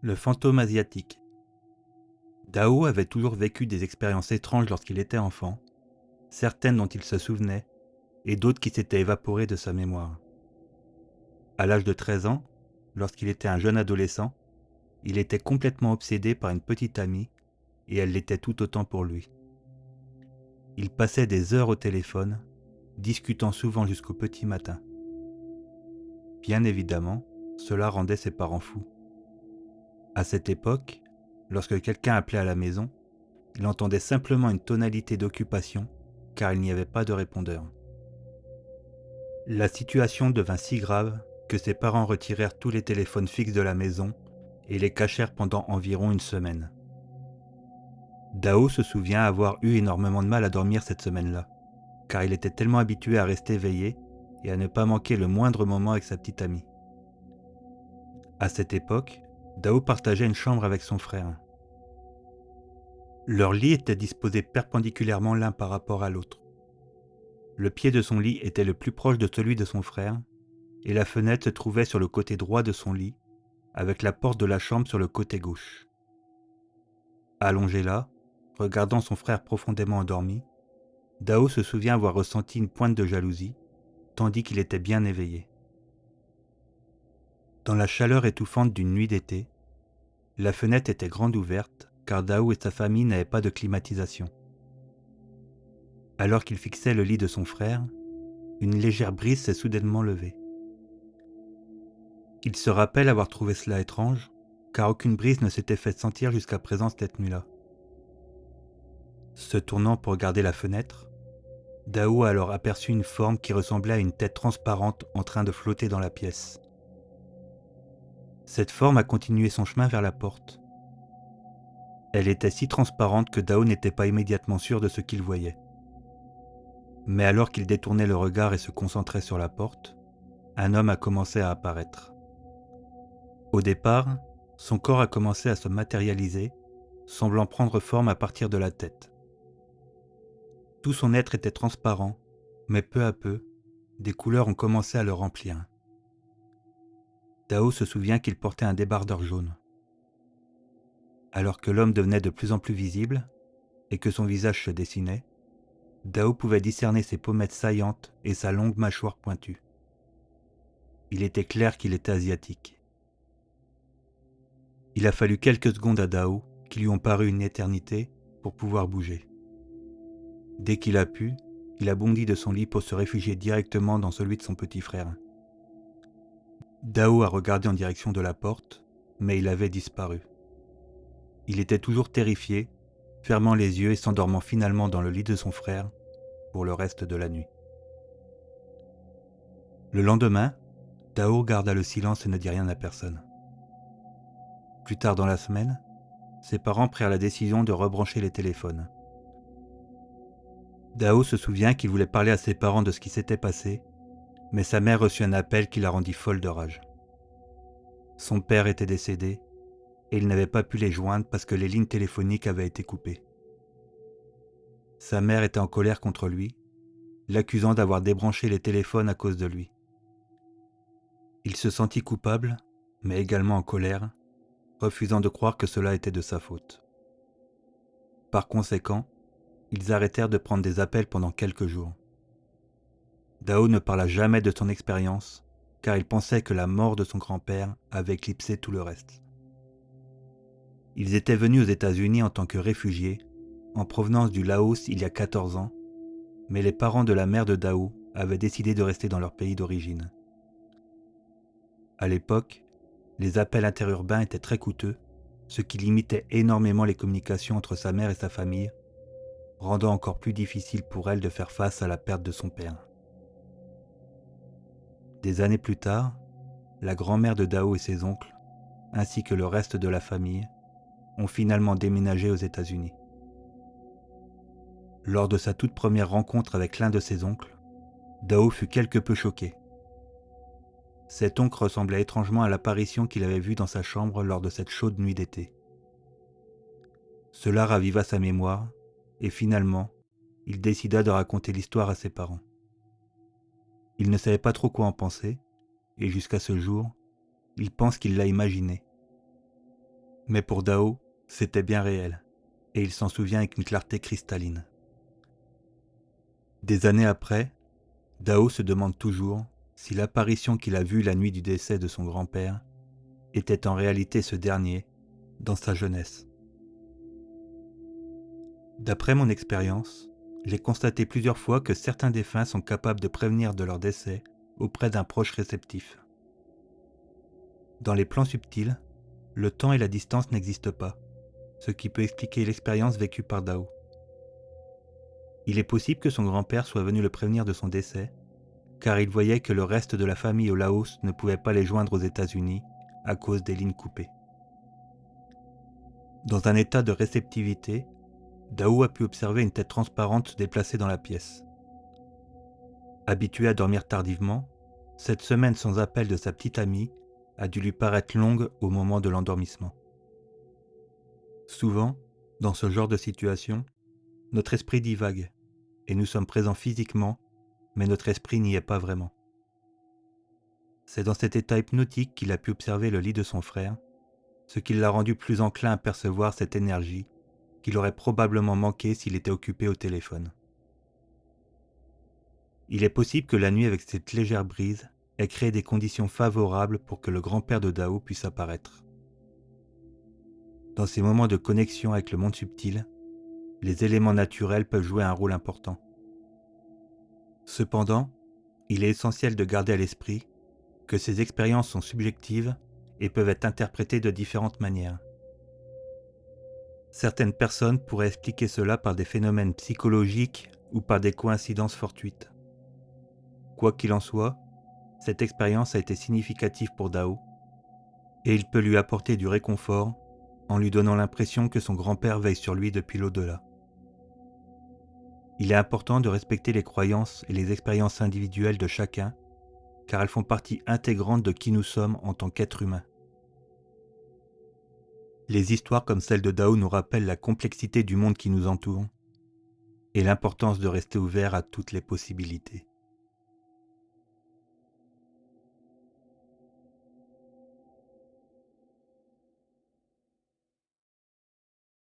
Le fantôme asiatique. Dao avait toujours vécu des expériences étranges lorsqu'il était enfant, certaines dont il se souvenait et d'autres qui s'étaient évaporées de sa mémoire. À l'âge de 13 ans, lorsqu'il était un jeune adolescent, il était complètement obsédé par une petite amie et elle l'était tout autant pour lui. Il passait des heures au téléphone, discutant souvent jusqu'au petit matin. Bien évidemment, cela rendait ses parents fous. À cette époque, lorsque quelqu'un appelait à la maison, il entendait simplement une tonalité d'occupation car il n'y avait pas de répondeur. La situation devint si grave que ses parents retirèrent tous les téléphones fixes de la maison et les cachèrent pendant environ une semaine. Dao se souvient avoir eu énormément de mal à dormir cette semaine-là, car il était tellement habitué à rester éveillé et à ne pas manquer le moindre moment avec sa petite amie. À cette époque, Dao partageait une chambre avec son frère. Leurs lits étaient disposés perpendiculairement l'un par rapport à l'autre. Le pied de son lit était le plus proche de celui de son frère, et la fenêtre se trouvait sur le côté droit de son lit, avec la porte de la chambre sur le côté gauche. Allongé là, regardant son frère profondément endormi, Dao se souvient avoir ressenti une pointe de jalousie, tandis qu'il était bien éveillé. Dans la chaleur étouffante d'une nuit d'été, la fenêtre était grande ouverte car Dao et sa famille n'avaient pas de climatisation. Alors qu'il fixait le lit de son frère, une légère brise s'est soudainement levée. Il se rappelle avoir trouvé cela étrange, car aucune brise ne s'était fait sentir jusqu'à présent cette nuit-là. Se tournant pour regarder la fenêtre, Dao a alors aperçu une forme qui ressemblait à une tête transparente en train de flotter dans la pièce. Cette forme a continué son chemin vers la porte. Elle était si transparente que Dao n'était pas immédiatement sûr de ce qu'il voyait. Mais alors qu'il détournait le regard et se concentrait sur la porte, un homme a commencé à apparaître. Au départ, son corps a commencé à se matérialiser, semblant prendre forme à partir de la tête. Tout son être était transparent, mais peu à peu, des couleurs ont commencé à le remplir. Dao se souvient qu'il portait un débardeur jaune. Alors que l'homme devenait de plus en plus visible, et que son visage se dessinait, Dao pouvait discerner ses pommettes saillantes et sa longue mâchoire pointue. Il était clair qu'il était asiatique. Il a fallu quelques secondes à Dao, qui lui ont paru une éternité, pour pouvoir bouger. Dès qu'il a pu, il a bondi de son lit pour se réfugier directement dans celui de son petit frère. Dao a regardé en direction de la porte, mais il avait disparu. Il était toujours terrifié, fermant les yeux et s'endormant finalement dans le lit de son frère pour le reste de la nuit. Le lendemain, Dao garda le silence et ne dit rien à personne. Plus tard dans la semaine, ses parents prirent la décision de rebrancher les téléphones. Dao se souvient qu'il voulait parler à ses parents de ce qui s'était passé, mais sa mère reçut un appel qui la rendit folle de rage. Son père était décédé et il n'avait pas pu les joindre parce que les lignes téléphoniques avaient été coupées. Sa mère était en colère contre lui, l'accusant d'avoir débranché les téléphones à cause de lui. Il se sentit coupable, mais également en colère, refusant de croire que cela était de sa faute. Par conséquent, ils arrêtèrent de prendre des appels pendant quelques jours. Dao ne parla jamais de son expérience, car il pensait que la mort de son grand-père avait éclipsé tout le reste. Ils étaient venus aux États-Unis en tant que réfugiés, en provenance du Laos il y a 14 ans, mais les parents de la mère de Dao avaient décidé de rester dans leur pays d'origine. À l'époque, les appels interurbains étaient très coûteux, ce qui limitait énormément les communications entre sa mère et sa famille, rendant encore plus difficile pour elle de faire face à la perte de son père. Des années plus tard, la grand-mère de Dao et ses oncles, ainsi que le reste de la famille, ont finalement déménagé aux États-Unis. Lors de sa toute première rencontre avec l'un de ses oncles, Dao fut quelque peu choqué. Cet oncle ressemblait étrangement à l'apparition qu'il avait vue dans sa chambre lors de cette chaude nuit d'été. Cela raviva sa mémoire, et finalement, il décida de raconter l'histoire à ses parents. Il ne savait pas trop quoi en penser, et jusqu'à ce jour, il pense qu'il l'a imaginé. Mais pour Dao, c'était bien réel, et il s'en souvient avec une clarté cristalline. Des années après, Dao se demande toujours si l'apparition qu'il a vue la nuit du décès de son grand-père était en réalité ce dernier, dans sa jeunesse. D'après mon expérience, j'ai constaté plusieurs fois que certains défunts sont capables de prévenir de leur décès auprès d'un proche réceptif. Dans les plans subtils, le temps et la distance n'existent pas, ce qui peut expliquer l'expérience vécue par Dao. Il est possible que son grand-père soit venu le prévenir de son décès, car il voyait que le reste de la famille au Laos ne pouvait pas les joindre aux États-Unis à cause des lignes coupées. Dans un état de réceptivité, Dao a pu observer une tête transparente se déplacer dans la pièce. Habitué à dormir tardivement, cette semaine sans appel de sa petite amie a dû lui paraître longue au moment de l'endormissement. Souvent, dans ce genre de situation, notre esprit divague, et nous sommes présents physiquement, mais notre esprit n'y est pas vraiment. C'est dans cet état hypnotique qu'il a pu observer le lit de son frère, ce qui l'a rendu plus enclin à percevoir cette énergie qu'il aurait probablement manqué s'il était occupé au téléphone. Il est possible que la nuit avec cette légère brise ait créé des conditions favorables pour que le grand-père de Dao puisse apparaître. Dans ces moments de connexion avec le monde subtil, les éléments naturels peuvent jouer un rôle important. Cependant, il est essentiel de garder à l'esprit que ces expériences sont subjectives et peuvent être interprétées de différentes manières. Certaines personnes pourraient expliquer cela par des phénomènes psychologiques ou par des coïncidences fortuites. Quoi qu'il en soit, cette expérience a été significative pour Dao et il peut lui apporter du réconfort en lui donnant l'impression que son grand-père veille sur lui depuis l'au-delà. Il est important de respecter les croyances et les expériences individuelles de chacun, car elles font partie intégrante de qui nous sommes en tant qu'êtres humains. Les histoires comme celle de Dao nous rappellent la complexité du monde qui nous entoure et l'importance de rester ouvert à toutes les possibilités.